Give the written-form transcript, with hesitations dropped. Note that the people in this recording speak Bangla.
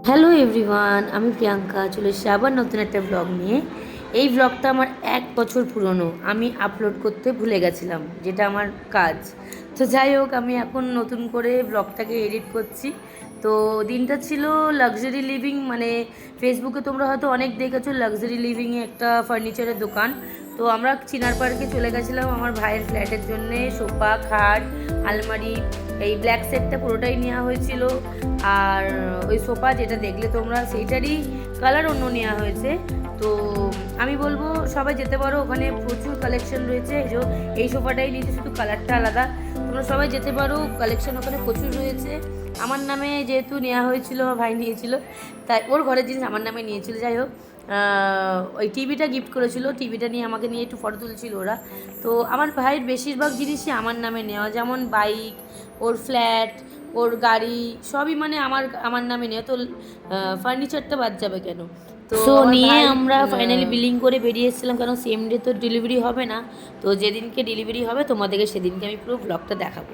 হ্যালো এভরিওয়ান, আমি প্রিয়াঙ্কা চলে এসেছি আবার নতুন একটা ব্লগ নিয়ে। এই ব্লগটা আমার 1 বছর পুরনো, আমি আপলোড করতে ভুলে গেছিলাম, যেটা আমার কাজ। তো যাই হোক, আমি এখন নতুন করে ব্লগটাকে এডিট করছি। তো দিনটা ছিল লাক্সারি লিভিং, মানে ফেসবুকে তোমরা হয়তো অনেক দেখেছো লাক্সারি লিভিংয়ে একটা ফার্নিচারের দোকান। তো আমরা চিনার পার্কে চলে গেছিলাম আমার ভাইয়ের ফ্ল্যাটের জন্যে। সোফা, খাট, আলমারি, এই ব্ল্যাক সেটটা পুরোটাই নেওয়া হয়েছিল। আর ওই সোফা যেটা দেখলে তোমরা, সেইটারই কালার অন্য নেওয়া হয়েছে। তো আমি বলবো সবাই যেতে পারো, ওখানে প্রচুর কালেকশন রয়েছে। এই সোফাটাই নিয়েছে, শুধু কালারটা আলাদা। তোমরা সবাই যেতে পারো, কালেকশন ওখানে প্রচুর রয়েছে। আমার নামে যেহেতু নেওয়া হয়েছিল, আমার ভাই নিয়েছিল, তাই ওর ঘরের জিনিস আমার নামে নিয়েছিল। যাই হোক, ওই টিভিটা গিফট করেছিল, টিভিটা নিয়ে আমাকে নিয়ে একটু ফটো তুলছিল ওরা। তো আমার ভাইয়ের বেশিরভাগ জিনিসই আমার নামে নেওয়া, যেমন বাইক, ওর ফ্ল্যাট, ওর গাড়ি, সবই মানে আমার আমার নামে নেওয়া। তো ফার্নিচারটা বাদ যাবে কেন? তো আমার নিয়ে ভাই আমরা ফাইনালি বিলিং করে বেরিয়ে এসেছিলাম, কারণ সেম ডে তো ডেলিভারি হবে না। তো যেদিনকে ডেলিভারি হবে তোমাদেরকে সেদিনকে আমি পুরো ব্লগটা দেখাবো।